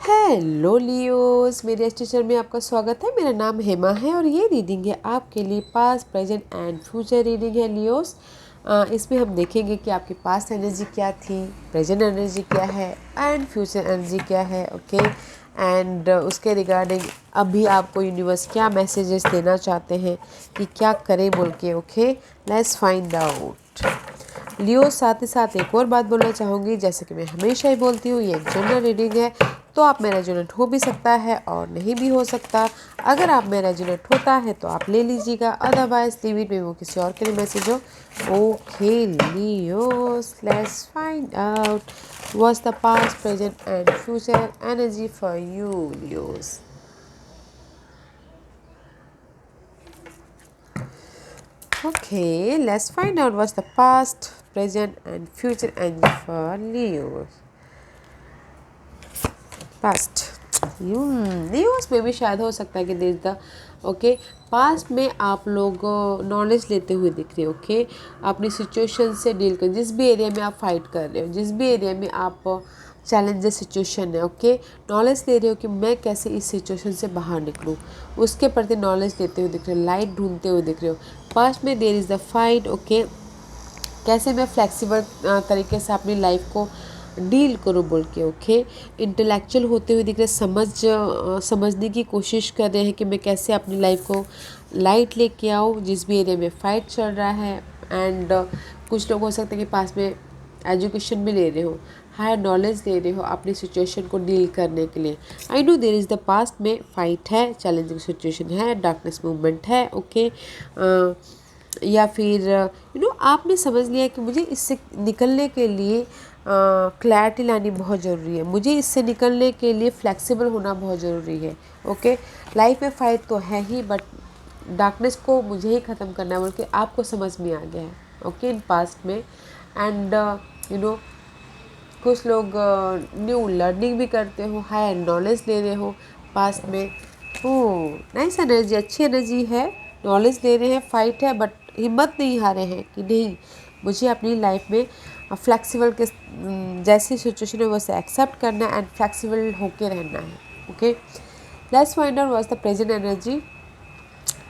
Hello Leos, मेरे इस teacher में आपका स्वागत है। मेरा नाम हेमा है और ये रीडिंग है आपके लिए past present and future reading है लियोस। इसमें हम देखेंगे कि आपकी पास्ट एनर्जी क्या थी, प्रेजेंट एनर्जी क्या है एंड फ्यूचर एनर्जी क्या है। ओके एंड उसके रिगार्डिंग अभी आपको यूनिवर्स क्या मैसेजेस देना चाहते हैं कि क्या करें बोल के। ओके लेट्स फाइंड आउट लियो। साथ ही साथ एक और बात बोलना चाहूँगी, जैसे कि मैं हमेशा ही बोलती हूँ, ये एक जनरल रीडिंग है तो आप में रेजोनेट हो भी सकता है और नहीं भी हो सकता। अगर आप में रेजोनेट होता है तो आप ले लीजिएगा, अदरवाइज लीव इट में वो किसी और के लिए मैसेज हो। Okay Leos, let's find out what's the past present and future energy for you Leos. Okay, let's find out what's the past, present, and future energy for Leo. Past. Leos में भी शायद हो सकता है कि देश the okay past में आप लोग नॉलेज लेते हुए दिख रहे हो। ओके अपनी सिचुएशन से डील कर, जिस भी एरिया में आप फाइट कर रहे हो, जिस भी एरिया में आप चैलेंजेस सिचुएशन है, ओके नॉलेज ले रहे हो कि मैं कैसे इस सिचुएशन से बाहर निकलूँ, उसके प्रति नॉलेज लेते हुए दिख रहे हो, लाइट ढूंढते हुए दिख रहे हो। पास्ट में there is the fight. Okay कैसे मैं फ्लेक्सिबल तरीके से अपनी लाइफ को डील करूँ बोल के। ओके इंटेलेक्चुअल होते हुए दिख रहे, समझने की कोशिश कर रहे हैं कि मैं कैसे अपनी लाइफ को लाइट लेके आऊँ जिस भी एरिया में फ़ाइट चल रहा है। एंड कुछ लोग हो सकते हैं कि पास में एजुकेशन भी ले रहे हो, हायर नॉलेज ले रहे हो अपनी सिचुएशन को डील करने के लिए। I know there is the past में फ़ाइट है, चैलेंजिंग सिचुएशन है, डार्कनेस मूवमेंट है। ओके या फिर आपने समझ लिया कि मुझे इससे निकलने के लिए क्लैरिटी लानी बहुत ज़रूरी है, मुझे इससे निकलने के लिए फ्लेक्सिबल होना बहुत ज़रूरी है। ओके लाइफ में फ़ाइट तो है ही, बट डार्कनेस को मुझे ही ख़त्म करना है बोल के आपको समझ में आ गया है। ओके इन पास्ट में एंड कुछ लोग न्यू लर्निंग भी करते हो, हायर नॉलेज ले रहे हो पास्ट में। नाइस एनर्जी, अच्छी एनर्जी है, नॉलेज ले रहे हैं, फाइट है, बट हिम्मत नहीं हारे हैं कि नहीं मुझे अपनी लाइफ में फ्लेक्सिबल के जैसी सिचुएशन है वैसे एक्सेप्ट करना एंड फ्लेक्सिबल होके रहना है। Okay let's find out what's the present energy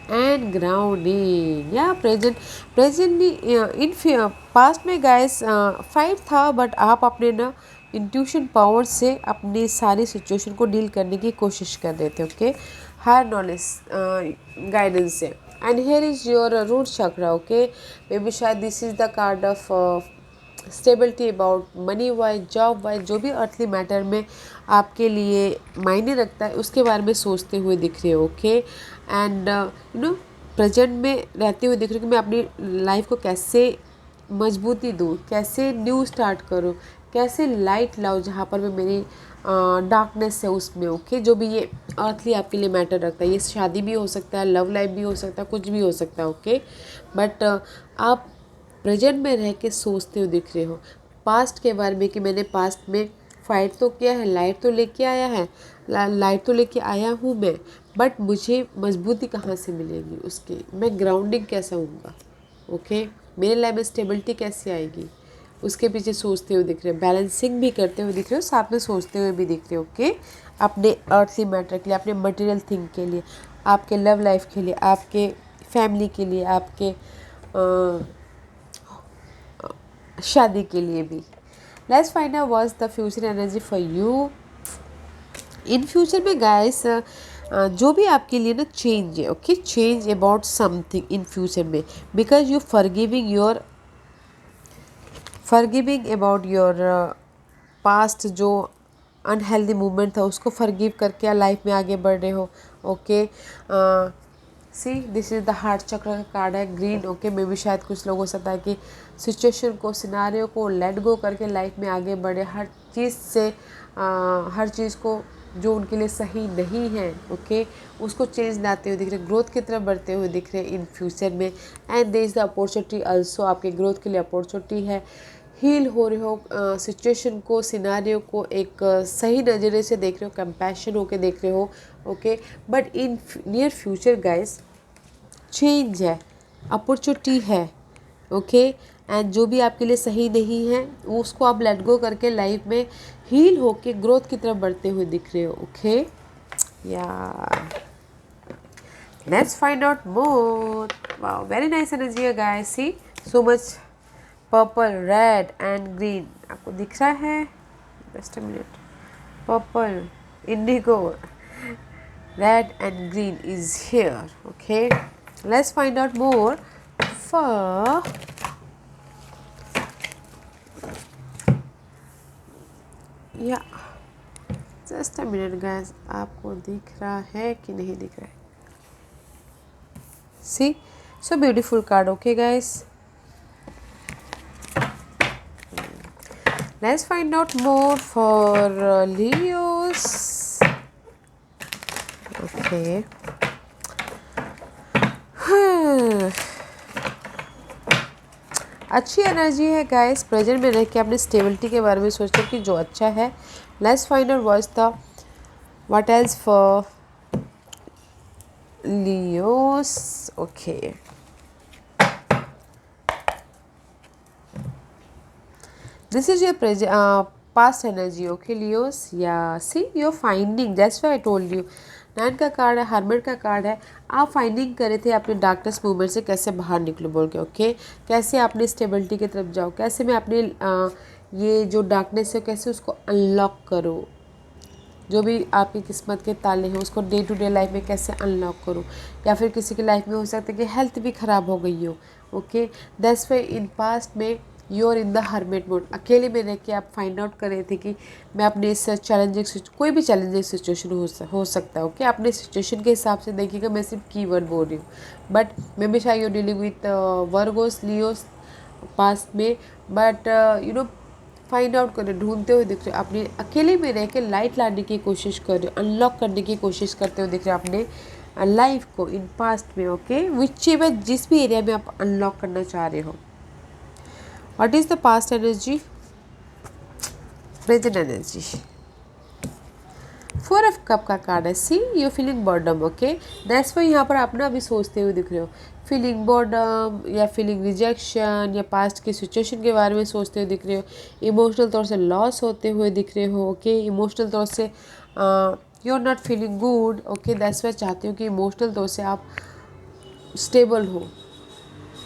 and grounding. या प्रेजेंट इन पास्ट में गाइस फाइट था, बट आप अपने ना इंट्यूशन पावर से अपनी सारी सिचुएशन को डील करने की कोशिश कर रहे थे। ओके हायर नॉलेज गाइडेंस से and here is your root chakra. Okay maybe शायद this is the card of stability about money wise, job wise, जो भी अर्थली मैटर में आपके लिए मायने रखता है उसके बारे में सोचते हुए दिख रहे हो। ओके एंड प्रेजेंट में रहते हुए दिख रहे हो कि मैं अपनी लाइफ को कैसे मजबूती दूँ, कैसे न्यू स्टार्ट करूँ, कैसे लाइट लाऊं जहाँ पर भी मेरी डार्कनेस है उसमें। ओके जो भी ये अर्थली आपके लिए मैटर रखता है, ये शादी भी हो सकता है, लव लाइफ भी हो सकता है, कुछ भी हो सकता है। ओके बट आप प्रेजेंट में रह के सोचते हुए दिख रहे हो पास्ट के बारे में कि मैंने पास्ट में फाइट तो किया है, लाइट तो लेके आया है, लाइट तो लेके आया हूँ मैं, बट मुझे मजबूती कहाँ से मिलेगी, उसकी मैं ग्राउंडिंग कैसे होऊंगा। ओके मेरे लाइफ में स्टेबिलिटी कैसे आएगी, उसके पीछे सोचते हुए दिख रहे हो, बैलेंसिंग भी करते हुए दिख रहे हो, साथ में सोचते हुए भी दिख रहे हो। ओके अपने अर्थली मैटर के लिए, अपने मटेरियल थिंग के लिए, आपके लव लाइफ के लिए, आपके फैमिली के लिए, आपके शादी के लिए भी। Let's find out what's the future energy for you in future में गाइस। जो भी आपके लिए ना चेंज है, okay change about something in future में, because you forgiving about your past जो अनहेल्दी मूवमेंट था उसको फॉरगिव करके लाइफ में आगे बढ़ रहे हो। Okay C this is the heart चक्र का कार्ड है, ग्रीन। ओके मे भी शायद कुछ लोग हो सकता है कि सिचुएशन को, सिनारियो को लेट गो करके लाइफ में आगे बढ़े, हर चीज़ से हर चीज़ को जो उनके लिए सही नहीं है, ओके उसको चेंज लाते हुए दिख रहे, ग्रोथ की तरफ बढ़ते हुए दिख रहे इन फ्यूचर में। And there is the opportunity also, आपके ग्रोथ के लिए अपॉर्चुनिटी है, हील हो रहे हो सिचुएशन को, सिनारियो को एक सही नज़रिए से देख रहे हो, कंपैशन होके देख रहे हो। Okay but in near future guys change है, अपॉर्चुनिटी है। ओके एंड जो भी आपके लिए सही नहीं है उसको आप लेट गो करके लाइफ में हील होके ग्रोथ की तरफ बढ़ते हुए दिख रहे हो. ओके या let's find out more. Wow very nice energy है guys. See so much purple red and green आपको दिख रहा है. Just a minute. Purple indigo red and green is here. Okay, let's find out more for yeah just a minute guys. आपको दिख रहा है कि नहीं दिख रहा है? See, so beautiful card. Okay guys, let's find out more for Leos. Okay. अच्छी एनर्जी है गाइस. प्रेजेंट में रह के आपने स्टेबिलिटी के बारे में सोचा कि जो अच्छा है. Let's find out what else for Leos. Okay this is your past energy. Okay Leos या see your finding. That's why I told you. 9 का कार्ड है, हर्मिट का कार्ड है. आप फाइंडिंग करे थे अपने डार्कनेस मूवमेंट से कैसे बाहर निकलो बोल के. ओके कैसे अपने स्टेबिलिटी की तरफ जाओ, कैसे मैं अपने ये जो डार्कनेस है कैसे उसको अनलॉक करो. जो भी आपकी किस्मत के ताले हैं उसको डे टू डे लाइफ में कैसे अनलॉक करो. या फिर किसी की लाइफ में हो सकता है कि हेल्थ भी ख़राब हो गई हो. Okay that's why in past में you are in the hermit mode. अकेले में रह के आप फाइंड आउट कर रहे थे कि मैं अपने इस चैलेंजिंग कोई भी चैलेंजिंग सिचुएशन हो सकता है. ओके अपने सिचुएशन के हिसाब से देखिएगा. मैं सिर्फ कीवर्ड बोल रही हूँ बट मे बी शायद you dealing with Virgos Leos past में. But you know find out कर रहे, ढूंढते हुए दिख रहे हो. अपने अकेले में रह के लाइट लाने की कोशिश कर रहे हो, अनलॉक करने की कोशिश करते हुए दिख रहे हो अपने लाइफ को इन पास्ट में. ओके विच एवर जिस भी एरिया में आप अनलॉक करना चाह रहे हो. What is the past energy, present energy. 4 of cup का कार्ड है. See you feeling boredom. Okay that's why यहाँ पर अपना अभी सोचते हुए दिख रहे हो. फीलिंग बॉर्डम या फीलिंग रिजेक्शन या पास्ट की सिचुएशन के बारे में सोचते हुए दिख रहे हो. इमोशनल तौर से लॉस होते हुए दिख रहे हो. ओके इमोशनल तौर से you are not feeling good. Okay that's why चाहती हूँ कि इमोशनल तौर से आप स्टेबल हो.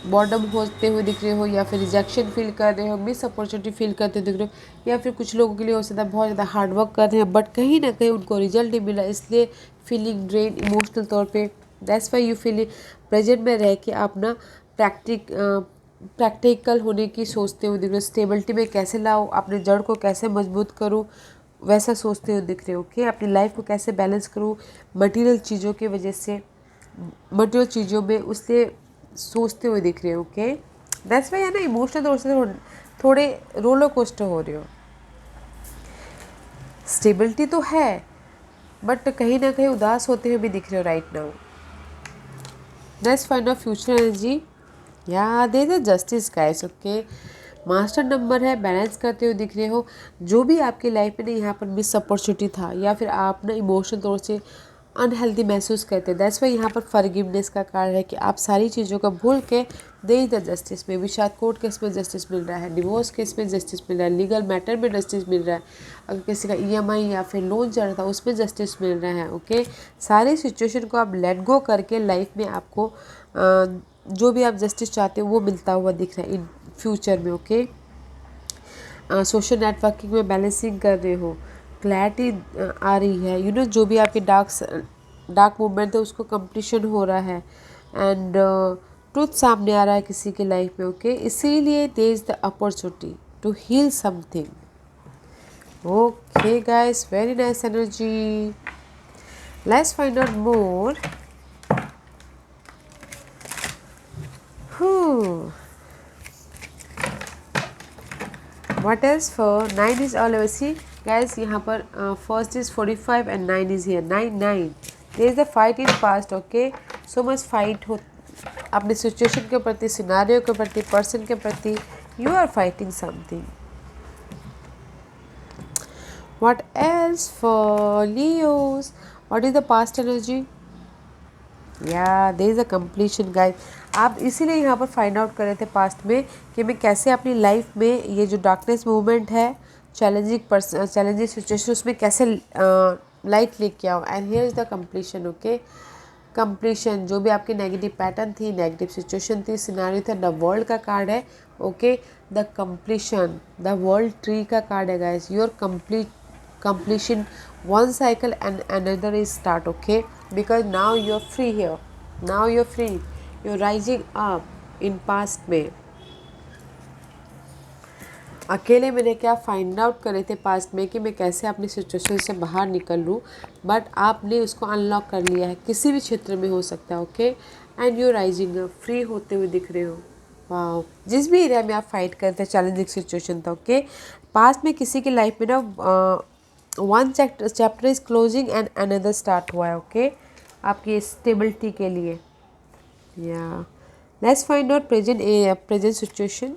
बॉर्डम होते हुए दिख रहे हो या फिर रिजेक्शन फील कर रहे हो, मिस अपॉर्चुनिटी फील करते हुए दिख रहे हो. या फिर कुछ लोगों के लिए हो सकता है बहुत ज़्यादा हार्ड वर्क कर रहे हैं बट कहीं ना कहीं उनको रिजल्ट नहीं मिला, इसलिए फीलिंग ड्रेन इमोशनल तौर पे. That's why you feel present में रह के आप ना प्रैक्टिकल होने की सोचते हुए दिख रहे हो. स्टेबिलिटी में कैसे लाओ, अपने जड़ को कैसे मजबूत करूँ वैसा सोचते हुए दिख रहे हो. ओके अपनी लाइफ को कैसे बैलेंस करूँ मटेरियल चीज़ों की वजह से, मटेरियल चीज़ों में उससे सोचते हुए दिख रहे हो. ओके दैट्स वाई है ना इमोशनल तौर से थोड़े रोलर कोस्टर हो रहे हो. स्टेबिलिटी तो है बट कहीं ना कहीं उदास होते हुए भी दिख रहे हो right now. Let's find out future energy. या there is justice guys. Okay master number है, बैलेंस करते हुए दिख रहे हो. जो भी आपकी लाइफ में ना यहाँ पर मिस अपॉर्चुनिटी था या फिर आप ना इमोशनल तौर से अनहेल्दी महसूस करते हैं. दैट्स वाई यहाँ पर फॉरगिवनेस का कार्ड है कि आप सारी चीज़ों को भूल के दे द जस्टिस. में भी शायद कोर्ट केस में जस्टिस मिल रहा है, डिवोर्स केस में जस्टिस मिल रहा है, लीगल मैटर में जस्टिस मिल रहा है, अगर किसी का ईएमआई या फिर लोन चल रहा था उसमें जस्टिस मिल रहा है. ओके सारी सिचुएशन को आप लेट गो करके लाइफ में आपको जो भी आप जस्टिस चाहते हो वो मिलता हुआ दिख रहा है इन फ्यूचर में. ओके सोशल नेटवर्किंग में बैलेंसिंग कर रहे हो, क्लैरिटी आ रही है. यू नो जो भी आपके डार्क मूवमेंट है उसको कंप्लीशन हो रहा है एंड ट्रुथ सामने आ रहा है किसी की लाइफ में. ओके इसीलिए there is the opportunity to heal something. Okay guys very nice energy. Let's find out more. What else for 9 is all over. See guys यहाँ पर first is 45 and 9 is here. 9. There is a fight in past. Okay so much fight हो अपने situation के प्रति, scenario के प्रति, person के प्रति. You are fighting something. What else for Leos? What is the past energy? या there is a completion guys. आप इसीलिए यहाँ पर फाइंड आउट कर रहे थे पास्ट में कि मैं कैसे अपनी लाइफ में ये जो डार्कनेस मूवमेंट है चैलेंजिंग सिचुएशन उसमें कैसे लाइट लेके आओ। And here is the completion. Okay, completion जो भी आपकी नेगेटिव पैटर्न थी, नेगेटिव सिचुएशन थी, सिनारियो था, द वर्ल्ड का कार्ड है। Okay, the completion, the world tree का कार्ड है guys. Your completion one cycle and another is start. Okay, because now you're free here, now you're free, you're rising up। in past में अकेले मैंने क्या find out करे थे past में कि मैं कैसे अपनी सिचुएशन से बाहर निकल लूँ, बट आपने उसको अनलॉक कर लिया है, किसी भी क्षेत्र में हो सकता है। Okay, and you rising up, free होते हुए दिख रहे हो। वाह, जिस भी एरिया में आप फाइट करते हैं चैलेंजिंग सिचुएशन था। ओके, पास्ट में किसी की लाइफ में ना one chapter is closing and another start हुआ है। ओके, आपकी स्टेबिलिटी के लिए। या let's find out present situation.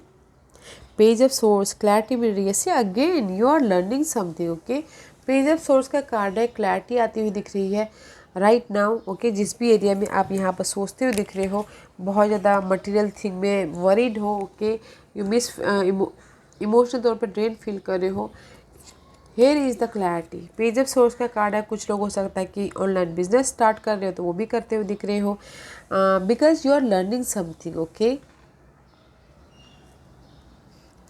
Page of swords, clarity मिल रही है। See again you are learning something. Okay, page of source का कार्ड है, क्लैरिटी आती हुई दिख रही है राइट नाउ। ओके, जिस भी एरिया में आप यहाँ पर सोचते हुए दिख रहे हो, बहुत ज़्यादा मटेरियल थिंग में वरीड हो। ओके, यू मिस इमोशनल तौर पर ड्रेन फील कर रहे हो। Here is the clarity. Page of source का कार्ड है। कुछ लोग हो सकता है कि ऑनलाइन बिजनेस स्टार्ट कर रहे हो तो वो भी करते हुए दिख रहे हो, because you are learning something. Okay,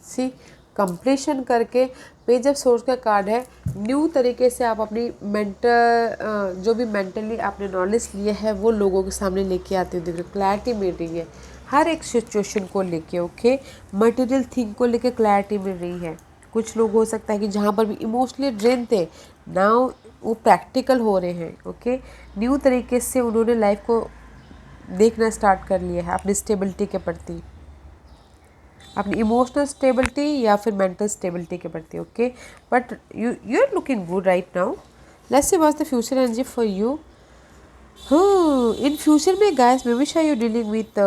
see completion करके पेज ऑफ सोर्स का कार्ड है। न्यू तरीके से आप अपनी मेंटल जो भी मेंटली आपने नॉलेज लिए है वो लोगों के सामने लेके आते हुए दिख रहे हो। क्लैरिटी मिल रही है हर एक सिचुएशन को लेके। ओके, मटेरियल थिंग को लेके क्लैरिटी मिल रही है। कुछ लोग हो सकता है कि जहाँ पर भी इमोशनली ड्रेन थे, नाउ वो प्रैक्टिकल हो रहे हैं। ओके, न्यू तरीके से उन्होंने लाइफ को देखना स्टार्ट कर लिया है अपनी स्टेबिलिटी के प्रति, अपनी इमोशनल स्टेबिलिटी या फिर मेंटल स्टेबिलिटी के प्रति। Okay, but you are looking good right now. Let's see what's the future energy for you. In future में गाइस हमेशा you dealing with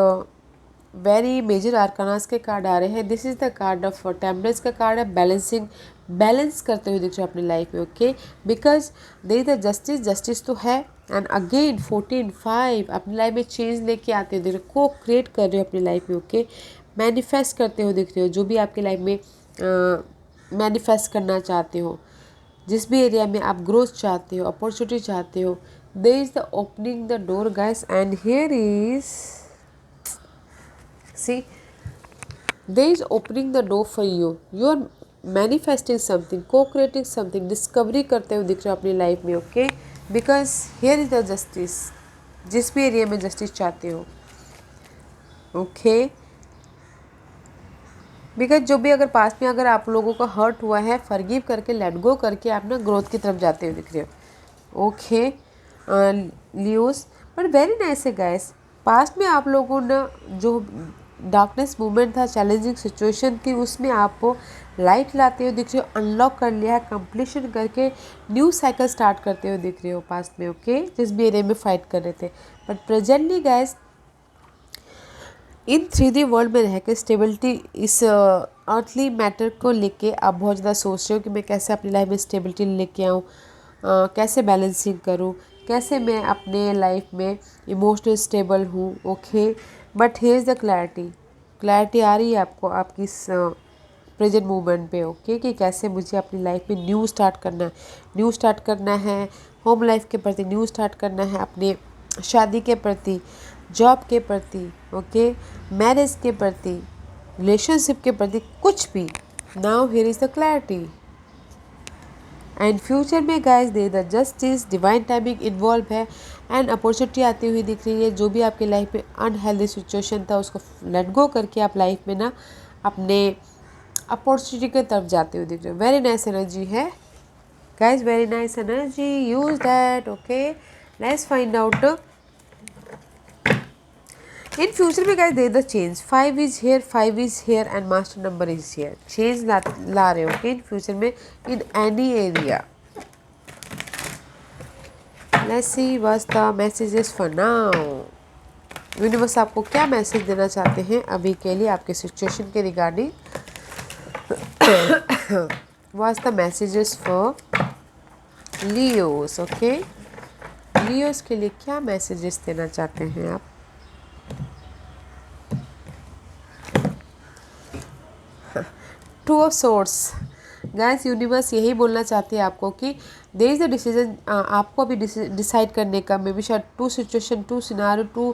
very major arcanas के कार्ड आ रहे हैं। This is the card of temperance का card है। Balance करते हुए दिख रहे हो अपनी लाइफ में। Okay, because there is the justice तो है। एंड अगेन 14-5 अपनी लाइफ में चेंज लेके आते हुए दिख रहे हो, को क्रिएट कर रहे हो अपनी लाइफ में। ओके, मैनिफेस्ट करते हो दिख रहे हो, जो भी आपकी लाइफ में मैनिफेस्ट करना चाहते हो, जिस भी एरिया में आप ग्रोथ चाहते हो, अपॉर्चुनिटी चाहते हो, there is the opening the door guys. And here is see there is opening the door for you, you are manifesting something, co-creating something, discovery करते हुए दिख रहे हो अपनी लाइफ में। Okay, because here is the justice, जिस भी area में जस्टिस चाहते हो। ओके, बिकॉज जो भी अगर पास में अगर आप लोगों का हर्ट हुआ है, फॉरगिव करके लेट गो करके आप ना ग्रोथ की तरफ जाते हुए दिख रहे हो। Okay Leos, but very nice है गाइस। पास्ट में आप लोगों ने जो डार्कनेस मूवमेंट था, चैलेंजिंग सिचुएशन थी, उसमें आपको लाइट लाते हुए दिख रहे हो, अनलॉक कर लिया है, कंप्लीशन करके न्यू साइकिल स्टार्ट करते हुए दिख रहे हो पास्ट में। ओके, जिस भी एरिया में फाइट कर रहे थे, but presently guys in 3D world में रह के स्टेबिलिटी इस अर्थली मैटर को लेके आप बहुत ज़्यादा सोच रहे हो कि मैं कैसे अपनी लाइफ में स्टेबिलिटी लेके आऊँ, कैसे बैलेंसिंग करूँ, कैसे मैं अपने लाइफ में इमोशनल स्टेबल हूँ। Okay, but here is the clarity आ रही है आपको आपकी इस प्रेजेंट मूवमेंट पे। ओके, कि कैसे मुझे अपनी लाइफ में न्यू स्टार्ट करना है, होम लाइफ के प्रति न्यू स्टार्ट करना है, अपने शादी के प्रति, जॉब के प्रति, ओके, मैरिज के प्रति, रिलेशनशिप के प्रति, कुछ भी। Now here is the clarity. And future में guys they the justice, divine timing involve है एंड अपॉर्चुनिटी आती हुई दिख रही है। जो भी आपकी लाइफ में अनहेल्दी सिचुएशन था उसको लेट गो करके आप लाइफ में ना अपने अपॉर्चुनिटी की तरफ जाते हुए दिख रहे हो। वेरी नाइस एनर्जी है guys, very nice energy, use that. Okay, let's find out in future में guys they the change. 5 is here and master number is here. Change ला रहे हो ओके इन फ्यूचर में in any area. Let's see what's the messages for now. Universe आपको क्या message देना चाहते हैं अभी के लिए आपके सिचुएशन के regarding. What's the messages for Leos. Okay, Leos के लिए क्या मैसेजेस देना चाहते हैं आप। Two of swords guys universe यही बोलना चाहते हैं आपको कि देयर इज़ द डिसीजन, आपको अभी डिसाइड करने का, मे बी शायद 2 सिचुएशन, 2 सिनारियो, 2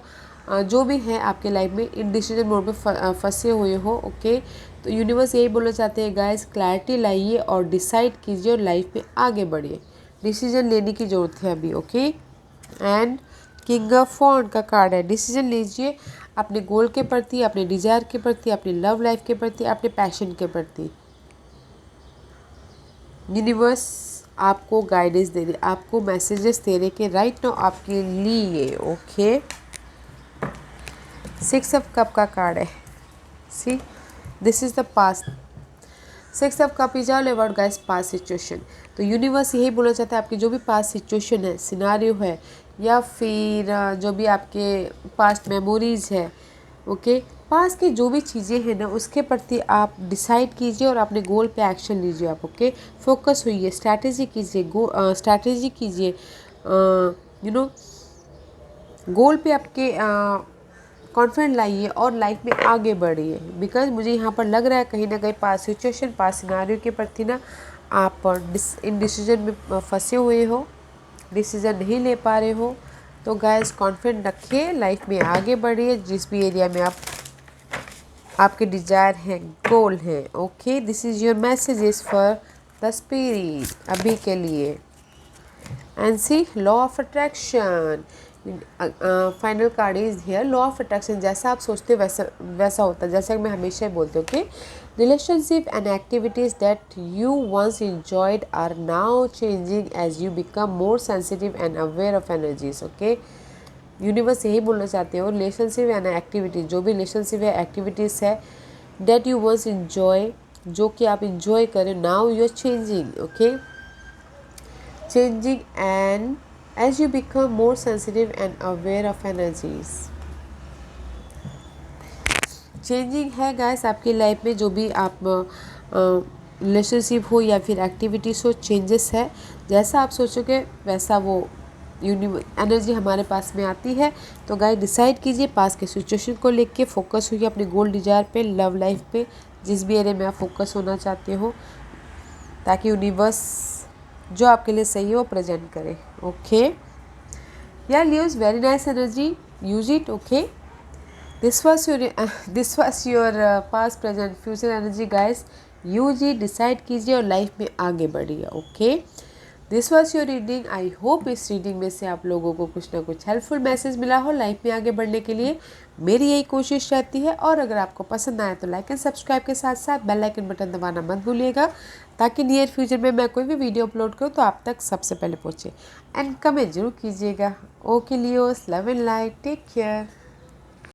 जो भी है आपके लाइफ में इन डिसीजन मोड में फंसे हुए हो। ओके, तो यूनिवर्स यही बोलना चाहते हैं गाइस, क्लैरिटी लाइए और डिसाइड कीजिए और लाइफ में आगे बढ़िए। डिसीजन लेने की ज़रूरत है अभी। ओके, एंड किंग ऑफ वॉन्ड का कार्ड है। डिसीजन लीजिए अपने गोल के प्रति, अपने डिज़ायर के प्रति, अपनी लव लाइफ के प्रति, अपने पैशन के प्रति। यूनिवर्स आपको गाइडेंस दे रही, आपको मैसेजेस दे रहे कि राइट नाउ आपके लिए। ओके, 6 ऑफ कप का कार्ड है। See, this is the past. 6 of cup is all about guys past situation. तो यूनिवर्स यही बोलना चाहता है, आपकी जो भी पास्ट सिचुएशन है, सिनारियो है, या फिर जो भी आपके पास्ट मेमोरीज़ है, ओके, पास की जो भी चीज़ें हैं ना उसके प्रति आप डिसाइड कीजिए और अपने गोल पे एक्शन लीजिए आप। ओके, फोकस होइए, स्ट्रैटेजी कीजिए, स्ट्रैटेजी कीजिए, गोल पे आपके कॉन्फिडेंट लाइए और लाइफ में आगे बढ़िए। बिकॉज मुझे यहाँ पर लग रहा है कहीं ना कहीं पास सिचुएशन, पास सिनारियो के प्रति ना आप इन डिसीजन में फंसे हुए हो, डिसीजन नहीं ले पा रहे हो। तो गाइस कॉन्फिडेंट रखिए, लाइफ में आगे बढ़िए, जिस भी एरिया में आपके डिजायर हैं, गोल है। Okay, this is your messages for the spirit अभी के लिए। And see, law of attraction, final card is here. Law of attraction, जैसा आप सोचते वैसा वैसा होता है। जैसा कि मैं हमेशा ही बोलती हूँ कि relationship and activities that you once enjoyed are now changing as you become more sensitive and aware of energies. Okay, universe यही बोलना चाहते हो, रिलेशनशिप एंड एक्टिविटीज, जो भी रिलेशनशिप है, एक्टिविटीज़ है, दैट यू वंस enjoy, जो कि आप इंजॉय करें, now you are changing. Okay, changing and as you become more sensitive and aware of energies। Changing है गाइस आपकी लाइफ में, जो भी आप रिलेशनशिप हो या फिर एक्टिविटीज़ हो, चेंजेस है। जैसा आप सोचोगे वैसा वो एनर्जी हमारे पास में आती है। तो गाइस डिसाइड कीजिए, पास के सिचुएशन को लेके फोकस होइए अपने गोल डिजायर पे, लव लाइफ पे, जिस भी एरिया में आप फोकस होना चाहते हो, ताकि यूनिवर्स जो आपके लिए सही है वो प्रेजेंट करे। ओके यार, use very nice energy, use it. Okay, this was your past present future energy guys. Use it, decide कीजिए और लाइफ में आगे बढ़िए। Okay, this was your reading. I hope इस रीडिंग में से आप लोगों को कुछ ना कुछ हेल्पफुल मैसेज मिला हो लाइफ में आगे बढ़ने के लिए। मेरी यही कोशिश रहती है। और अगर आपको पसंद आए तो लाइक एंड सब्सक्राइब के साथ साथ बेल आइकन बटन दबाना मत भूलिएगा, ताकि नियर फ्यूचर में मैं कोई भी वीडियो अपलोड करूँ तो आप तक सबसे पहले पहुँचे। एंड कमेंट जरूर कीजिएगा। Okay Leos, love and light, take care.